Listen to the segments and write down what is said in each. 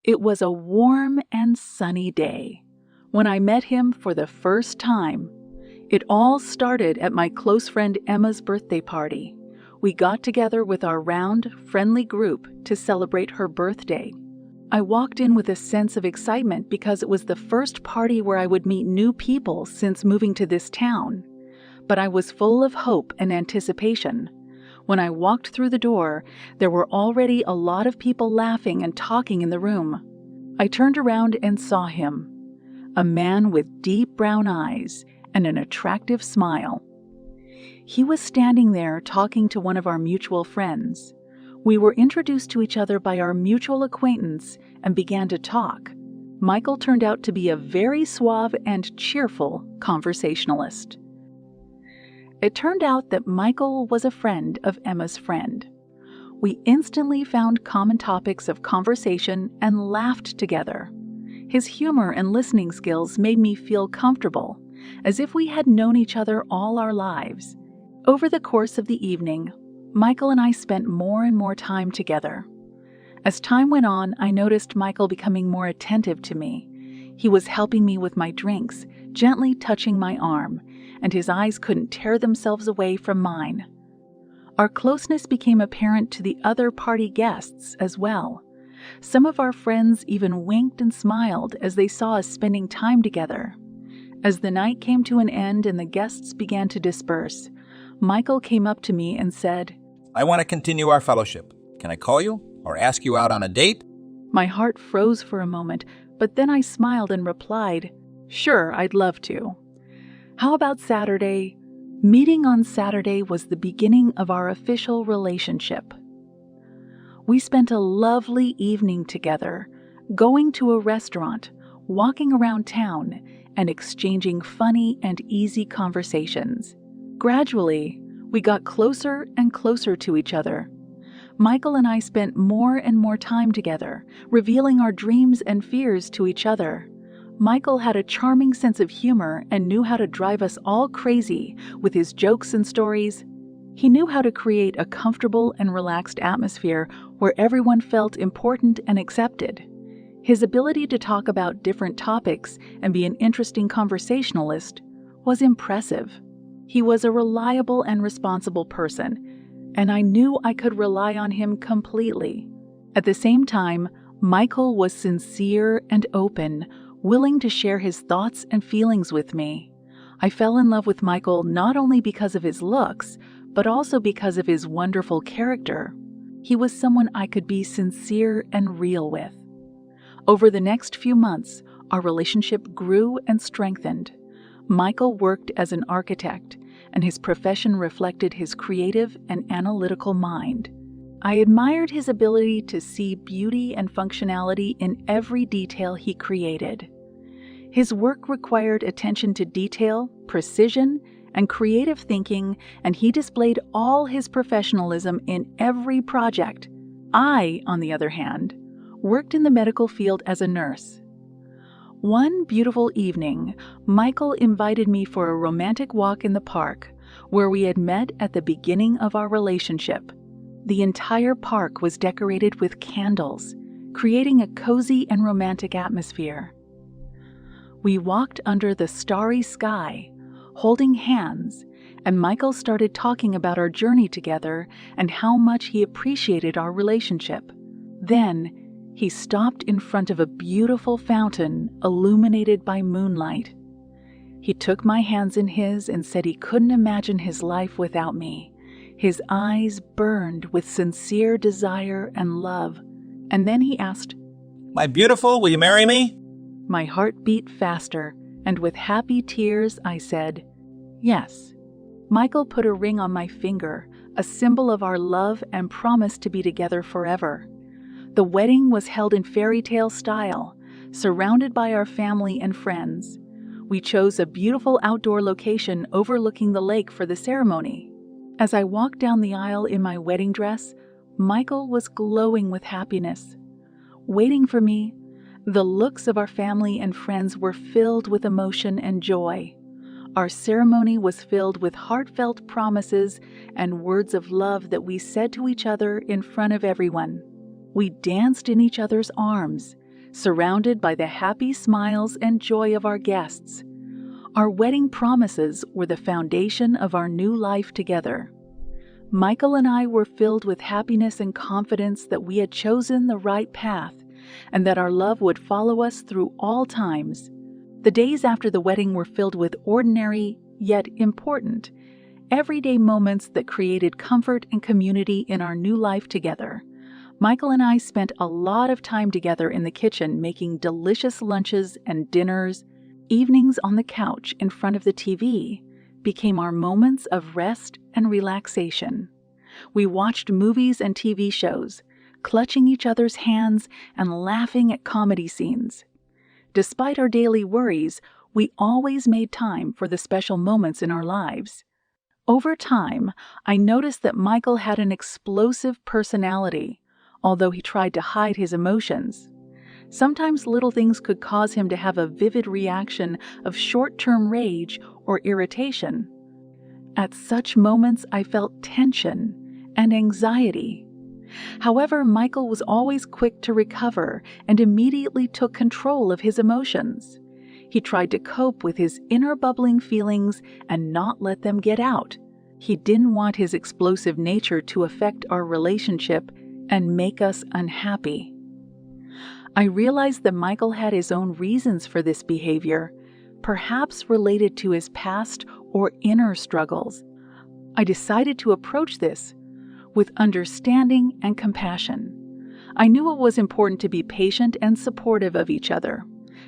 It was a warm and sunny day when I met him for the first time. It all started at my close friend Emma's birthday party. We got together with our round, friendly group to celebrate her birthday. I walked in with a sense of excitement because it was the first party where I would meet new people since moving to this town. But I was full of hope and anticipation. When I walked through the door, there were already a lot of people laughing and talking in the room. I turned around and saw him, a man with deep brown eyes and an attractive smile. He was standing there talking to one of our mutual friends. We were introduced to each other by our mutual acquaintance and began to talk. Michael turned out to be a very suave and cheerful conversationalist. It turned out that Michael was a friend of Emma's friend. We instantly found common topics of conversation and laughed together. His humor and listening skills made me feel comfortable, as if we had known each other all our lives. Over the course of the evening, Michael and I spent more and more time together. As time went on, I noticed Michael becoming more attentive to me. He was helping me with my drinks, gently touching my arm, and his eyes couldn't tear themselves away from mine. Our closeness became apparent to the other party guests as well. Some of our friends even winked and smiled as they saw us spending time together. As the night came to an end and the guests began to disperse, Michael came up to me and said, "I want to continue our fellowship. Can I call you or ask you out on a date?" My heart froze for a moment, but then I smiled and replied, "Sure, I'd love to." How about Saturday? Meeting on Saturday was the beginning of our official relationship. We spent a lovely evening together, going to a restaurant, walking around town, and exchanging funny and easy conversations. Gradually, we got closer and closer to each other. Michael and I spent more and more time together, revealing our dreams and fears to each other. Michael had a charming sense of humor and knew how to drive us all crazy with his jokes and stories. He knew how to create a comfortable and relaxed atmosphere where everyone felt important and accepted. His ability to talk about different topics and be an interesting conversationalist was impressive. He was a reliable and responsible person, and I knew I could rely on him completely. At the same time, Michael was sincere and open, willing to share his thoughts and feelings with me. I fell in love with Michael not only because of his looks, but also because of his wonderful character. He was someone I could be sincere and real with. Over the next few months, our relationship grew and strengthened. Michael worked as an architect, and his profession reflected his creative and analytical mind. I admired his ability to see beauty and functionality in every detail he created. His work required attention to detail, precision, and creative thinking, and he displayed all his professionalism in every project. I, on the other hand, worked in the medical field as a nurse. One beautiful evening, Michael invited me for a romantic walk in the park, where we had met at the beginning of our relationship. The entire park was decorated with candles, creating a cozy and romantic atmosphere. We walked under the starry sky, holding hands, and Michael started talking about our journey together and how much he appreciated our relationship. Then, he stopped in front of a beautiful fountain illuminated by moonlight. He took my hands in his and said he couldn't imagine his life without me. His eyes burned with sincere desire and love. And then he asked, "My beautiful, will you marry me?" My heart beat faster, and with happy tears I said, "Yes." Michael put a ring on my finger, a symbol of our love and promise to be together forever. The wedding was held in fairy tale style, surrounded by our family and friends. We chose a beautiful outdoor location overlooking the lake for the ceremony. As I walked down the aisle in my wedding dress, Michael was glowing with happiness. Waiting for me, the looks of our family and friends were filled with emotion and joy. Our ceremony was filled with heartfelt promises and words of love that we said to each other in front of everyone. We danced in each other's arms, surrounded by the happy smiles and joy of our guests. Our wedding promises were the foundation of our new life together. Michael and I were filled with happiness and confidence that we had chosen the right path and that our love would follow us through all times. The days after the wedding were filled with ordinary, yet important, everyday moments that created comfort and community in our new life together. Michael and I spent a lot of time together in the kitchen making delicious lunches and dinners. Evenings on the couch in front of the TV became our moments of rest and relaxation. We watched movies and TV shows, clutching each other's hands and laughing at comedy scenes. Despite our daily worries, we always made time for the special moments in our lives. Over time, I noticed that Michael had an explosive personality, although he tried to hide his emotions. Sometimes little things could cause him to have a vivid reaction of short-term rage or irritation. At such moments, I felt tension and anxiety. However, Michael was always quick to recover and immediately took control of his emotions. He tried to cope with his inner bubbling feelings and not let them get out. He didn't want his explosive nature to affect our relationship and make us unhappy. I realized that Michael had his own reasons for this behavior, perhaps related to his past or inner struggles. I decided to approach this with understanding and compassion. I knew it was important to be patient and supportive of each other,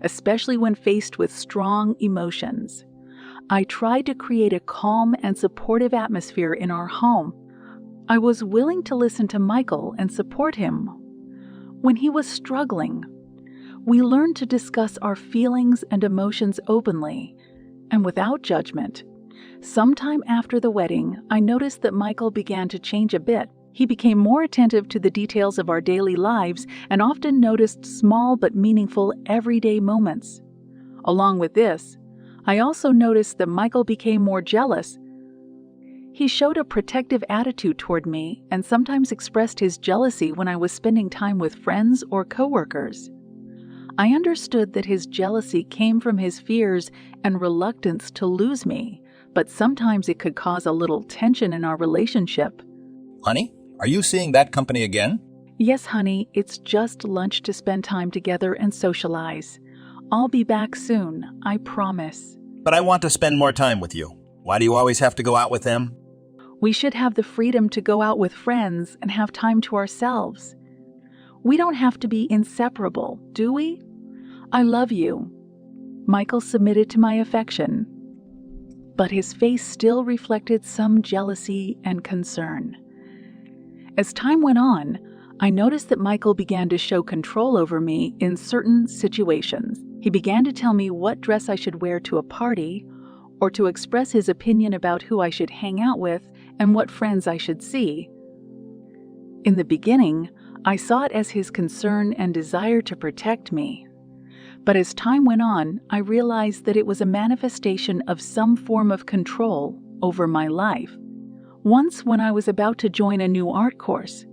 especially when faced with strong emotions. I tried to create a calm and supportive atmosphere in our home. I was willing to listen to Michael and support him when he was struggling. We learned to discuss our feelings and emotions openly and without judgment. Sometime after the wedding, I noticed that Michael began to change a bit. He became more attentive to the details of our daily lives and often noticed small but meaningful everyday moments. Along with this, I also noticed that Michael became more jealous. He showed a protective attitude toward me and sometimes expressed his jealousy when I was spending time with friends or coworkers. I understood that his jealousy came from his fears and reluctance to lose me, but sometimes it could cause a little tension in our relationship. Honey, are you seeing that company again? Yes, honey, it's just lunch to spend time together and socialize. I'll be back soon, I promise. But I want to spend more time with you. Why do you always have to go out with them? We should have the freedom to go out with friends and have time to ourselves. We don't have to be inseparable, do we? I love you. Michael submitted to my affection, but his face still reflected some jealousy and concern. As time went on, I noticed that Michael began to show control over me in certain situations. He began to tell me what dress I should wear to a party, or to express his opinion about who I should hang out with and what friends I should see. In the beginning, I saw it as his concern and desire to protect me. But as time went on, I realized that it was a manifestation of some form of control over my life. Once, when I was about to join a new art course,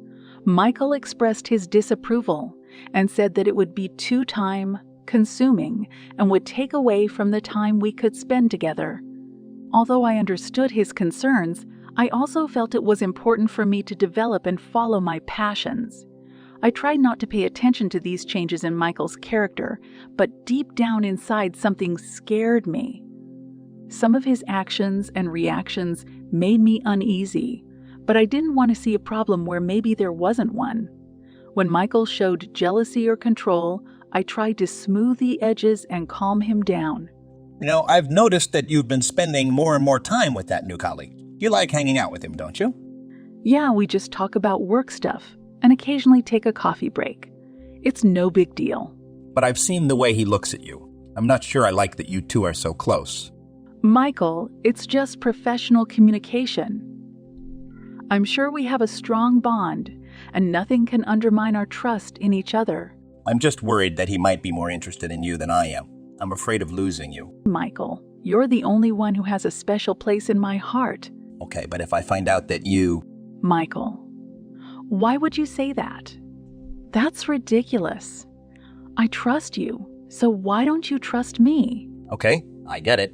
Michael expressed his disapproval and said that it would be too time-consuming and would take away from the time we could spend together. Although I understood his concerns, I also felt it was important for me to develop and follow my passions. I tried not to pay attention to these changes in Michael's character, but deep down inside something scared me. Some of his actions and reactions made me uneasy, but I didn't want to see a problem where maybe there wasn't one. When Michael showed jealousy or control, I tried to smooth the edges and calm him down. You know, I've noticed that you've been spending more and more time with that new colleague. You like hanging out with him, don't you? Yeah, we just talk about work stuff and occasionally take a coffee break. It's no big deal. But I've seen the way he looks at you. I'm not sure I like that you two are so close. Michael, it's just professional communication. I'm sure we have a strong bond, and nothing can undermine our trust in each other. I'm just worried that he might be more interested in you than I am. I'm afraid of losing you. Michael, you're the only one who has a special place in my heart. Okay, but if I find out that you... Michael, why would you say that? That's ridiculous. I trust you, so why don't you trust me? Okay, I get it.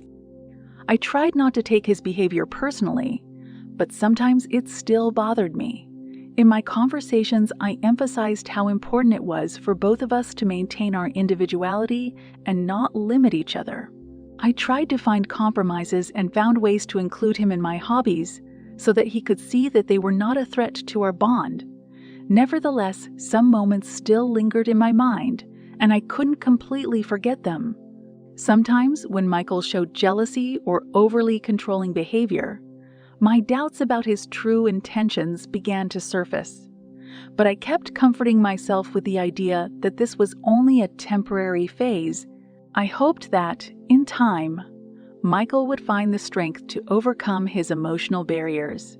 I tried not to take his behavior personally, but sometimes it still bothered me. In my conversations, I emphasized how important it was for both of us to maintain our individuality and not limit each other. I tried to find compromises and found ways to include him in my hobbies so that he could see that they were not a threat to our bond. Nevertheless, some moments still lingered in my mind, and I couldn't completely forget them. Sometimes, when Michael showed jealousy or overly controlling behavior, my doubts about his true intentions began to surface. But I kept comforting myself with the idea that this was only a temporary phase. I hoped that, in time, Michael would find the strength to overcome his emotional barriers.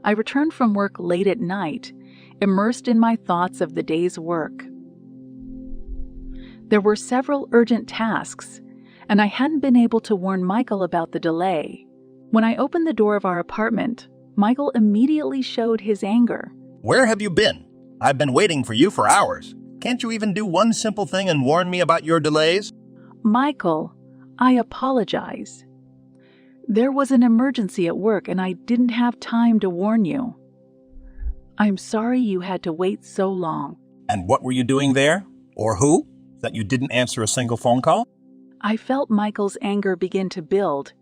I returned from work late at night, immersed in my thoughts of the day's work. There were several urgent tasks, and I hadn't been able to warn Michael about the delay. When I opened the door of our apartment, Michael immediately showed his anger. Where have you been? I've been waiting for you for hours. Can't you even do one simple thing and warn me about your delays? Michael, I apologize. There was an emergency at work and I didn't have time to warn you. I'm sorry you had to wait so long. And what were you doing there? Or who? That you didn't answer a single phone call? I felt Michael's anger begin to build,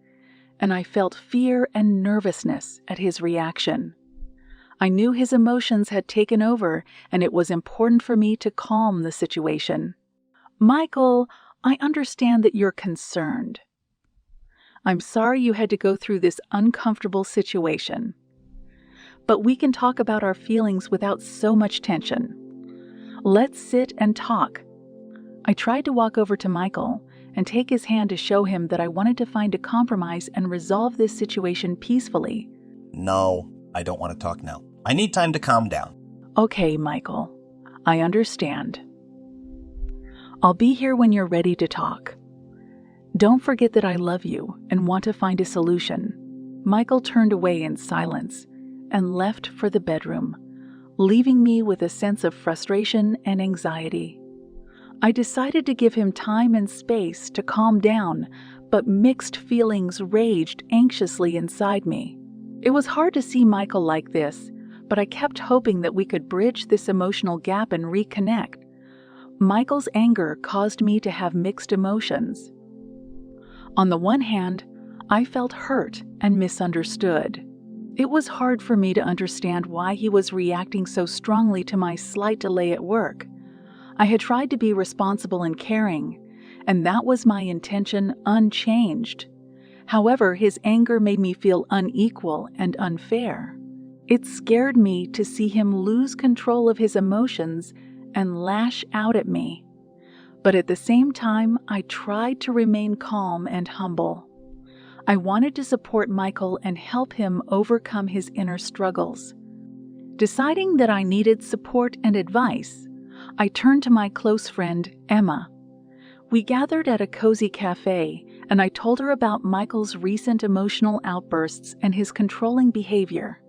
and I felt fear and nervousness at his reaction. I knew his emotions had taken over, and it was important for me to calm the situation. Michael, I understand that you're concerned. I'm sorry you had to go through this uncomfortable situation. But we can talk about our feelings without so much tension. Let's sit and talk. I tried to walk over to Michael and take his hand to show him that I wanted to find a compromise and resolve this situation peacefully. No, I don't want to talk now. I need time to calm down. Okay, Michael. I understand. I'll be here when you're ready to talk. Don't forget that I love you and want to find a solution. Michael turned away in silence and left for the bedroom, leaving me with a sense of frustration and anxiety. I decided to give him time and space to calm down, but mixed feelings raged anxiously inside me. It was hard to see Michael like this, but I kept hoping that we could bridge this emotional gap and reconnect. Michael's anger caused me to have mixed emotions. On the one hand, I felt hurt and misunderstood. It was hard for me to understand why he was reacting so strongly to my slight delay at work. I had tried to be responsible and caring, and that was my intention unchanged. However, his anger made me feel unequal and unfair. It scared me to see him lose control of his emotions and lash out at me. But at the same time, I tried to remain calm and humble. I wanted to support Michael and help him overcome his inner struggles. Deciding that I needed support and advice, I turned to my close friend, Emma. We gathered at a cozy cafe, and I told her about Michael's recent emotional outbursts and his controlling behavior.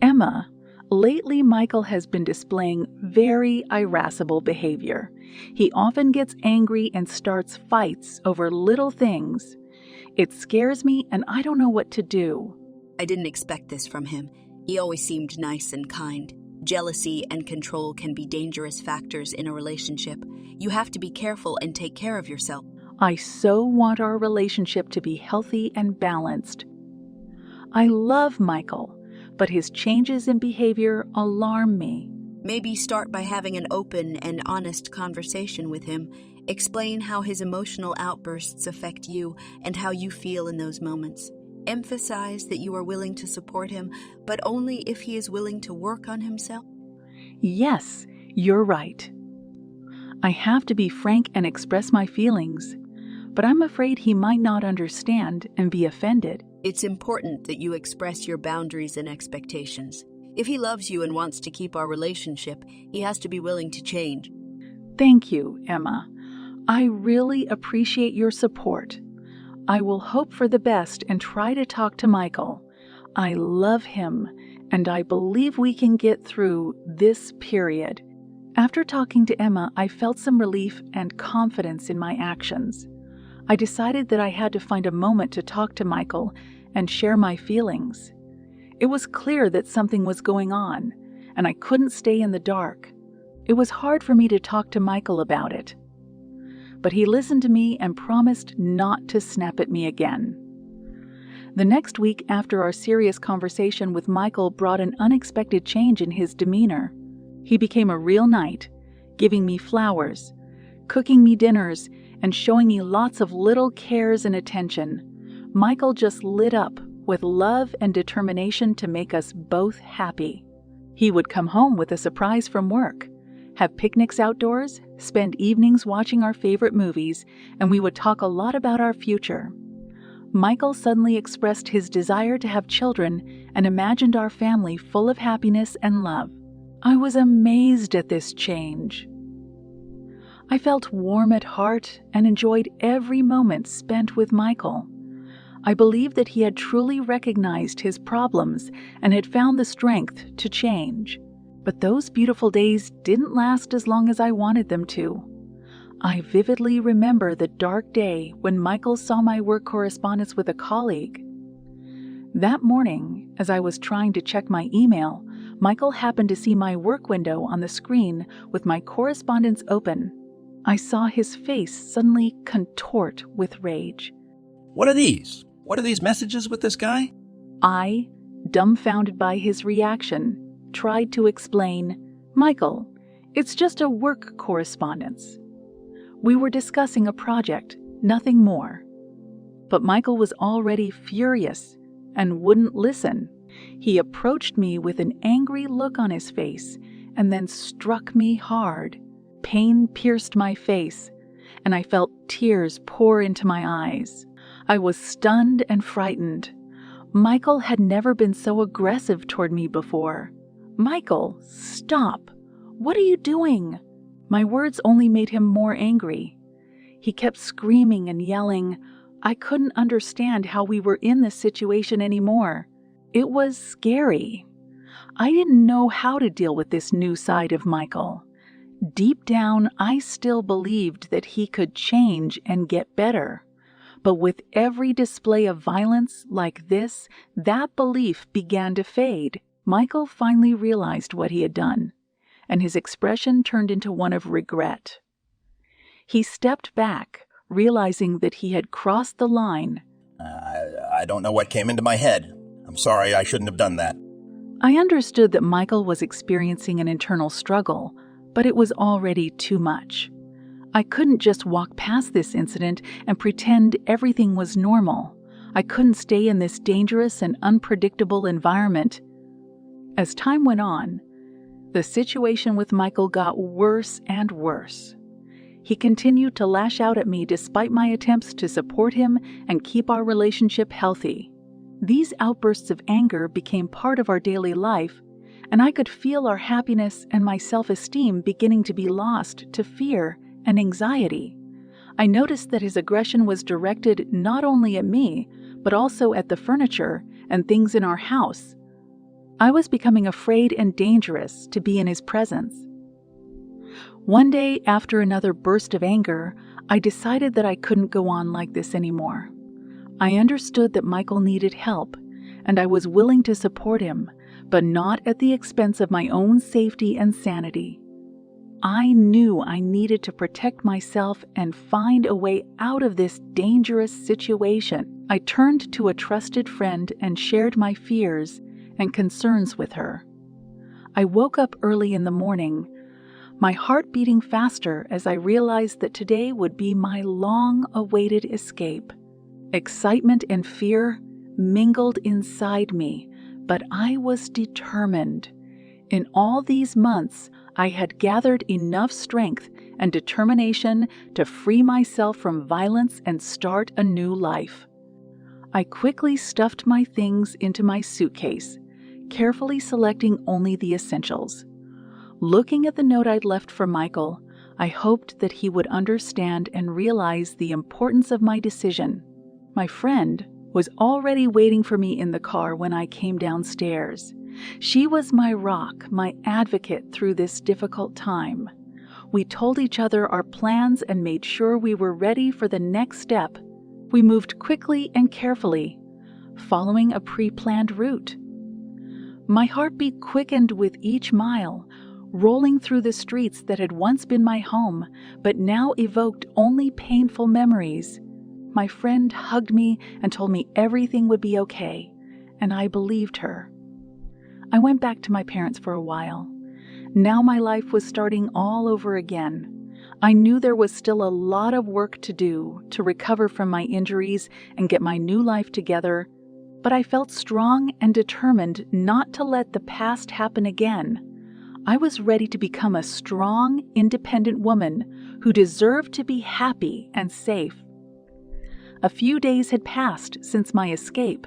Emma, lately Michael has been displaying very irascible behavior. He often gets angry and starts fights over little things. It scares me, and I don't know what to do. I didn't expect this from him. He always seemed nice and kind. Jealousy and control can be dangerous factors in a relationship. You have to be careful and take care of yourself. I so want our relationship to be healthy and balanced. I love Michael, but his changes in behavior alarm me. Maybe start by having an open and honest conversation with him. Explain how his emotional outbursts affect you and how you feel in those moments. Emphasize that you are willing to support him, but only if he is willing to work on himself. Yes, you're right. I have to be frank and express my feelings, but I'm afraid he might not understand and be offended. It's important that you express your boundaries and expectations. If he loves you and wants to keep our relationship, he has to be willing to change. Thank you, Emma. I really appreciate your support. I will hope for the best and try to talk to Michael. I love him, and I believe we can get through this period After talking to Emma, I felt some relief and confidence in my actions. I decided that I had to find a moment to talk to Michael and share my feelings. It was clear that something was going on, and I couldn't stay in the dark. It was hard for me to talk to Michael about it. But he listened to me and promised not to snap at me again. The next week after our serious conversation with Michael brought an unexpected change in his demeanor. He became a real knight, giving me flowers, cooking me dinners, and showing me lots of little cares and attention. Michael just lit up with love and determination to make us both happy. He would come home with a surprise from work, have picnics outdoors, spend evenings watching our favorite movies, and we would talk a lot about our future. Michael suddenly expressed his desire to have children and imagined our family full of happiness and love. I was amazed at this change. I felt warm at heart and enjoyed every moment spent with Michael. I believed that he had truly recognized his problems and had found the strength to change. But those beautiful days didn't last as long as I wanted them to. I vividly remember the dark day when Michael saw my work correspondence with a colleague. That morning, as I was trying to check my email, Michael happened to see my work window on the screen with my correspondence open. I saw his face suddenly contort with rage. What are these? What are these messages with this guy? I, dumbfounded by his reaction, tried to explain, "Michael, it's just a work correspondence. We were discussing a project, nothing more." But Michael was already furious and wouldn't listen. He approached me with an angry look on his face and then struck me hard. Pain pierced my face, and I felt tears pour into my eyes. I was stunned and frightened. Michael had never been so aggressive toward me before. "Michael, stop! What are you doing?" My words only made him more angry. He kept screaming and yelling. I couldn't understand how we were in this situation anymore. It was scary. I didn't know how to deal with this new side of Michael. Deep down, I still believed that he could change and get better. But with every display of violence like this, that belief began to fade. Michael finally realized what he had done, and his expression turned into one of regret. He stepped back, realizing that he had crossed the line. I don't know what came into my head. I'm sorry, I shouldn't have done that. I understood that Michael was experiencing an internal struggle, but it was already too much. I couldn't just walk past this incident and pretend everything was normal. I couldn't stay in this dangerous and unpredictable environment. As time went on, the situation with Michael got worse and worse. He continued to lash out at me despite my attempts to support him and keep our relationship healthy. These outbursts of anger became part of our daily life, and I could feel our happiness and my self-esteem beginning to be lost to fear and anxiety. I noticed that his aggression was directed not only at me, but also at the furniture and things in our house. I was becoming afraid and dangerous to be in his presence. One day, after another burst of anger, I decided that I couldn't go on like this anymore. I understood that Michael needed help, and I was willing to support him, but not at the expense of my own safety and sanity. I knew I needed to protect myself and find a way out of this dangerous situation. I turned to a trusted friend and shared my fears and concerns with her. I woke up early in the morning, my heart beating faster as I realized that today would be my long-awaited escape. Excitement and fear mingled inside me, but I was determined. In all these months, I had gathered enough strength and determination to free myself from violence and start a new life. I quickly stuffed my things into my suitcase, carefully selecting only the essentials. Looking at the note I'd left for Michael, I hoped that he would understand and realize the importance of my decision. My friend was already waiting for me in the car when I came downstairs. She was my rock, my advocate through this difficult time. We told each other our plans and made sure we were ready for the next step. We moved quickly and carefully, following a pre-planned route. My heartbeat quickened with each mile, rolling through the streets that had once been my home, but now evoked only painful memories. My friend hugged me and told me everything would be okay, and I believed her. I went back to my parents for a while. Now my life was starting all over again. I knew there was still a lot of work to do to recover from my injuries and get my new life together, but I felt strong and determined not to let the past happen again. I was ready to become a strong, independent woman who deserved to be happy and safe. A few days had passed since my escape.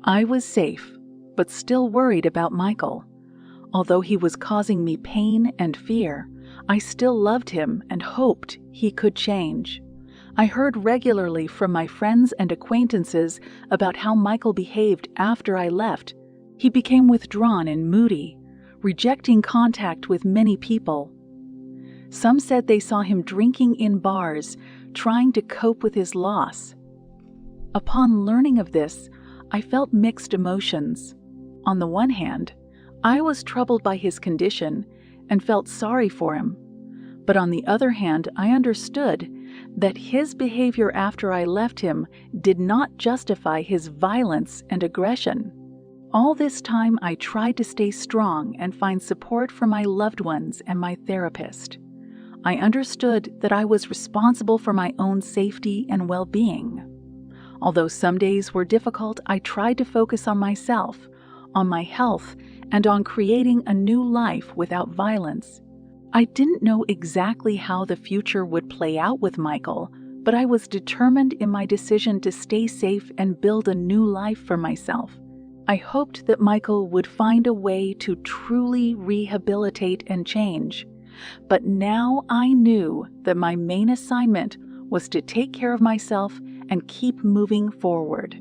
I was safe, but still worried about Michael. Although he was causing me pain and fear, I still loved him and hoped he could change. I heard regularly from my friends and acquaintances about how Michael behaved after I left. He became withdrawn and moody, rejecting contact with many people. Some said they saw him drinking in bars, trying to cope with his loss. Upon learning of this, I felt mixed emotions. On the one hand, I was troubled by his condition and felt sorry for him. But on the other hand, I understood that his behavior after I left him did not justify his violence and aggression. All this time, I tried to stay strong and find support from my loved ones and my therapist. I understood that I was responsible for my own safety and well-being. Although some days were difficult, I tried to focus on myself, on my health, and on creating a new life without violence. I didn't know exactly how the future would play out with Michael, but I was determined in my decision to stay safe and build a new life for myself. I hoped that Michael would find a way to truly rehabilitate and change. But now I knew that my main assignment was to take care of myself and keep moving forward.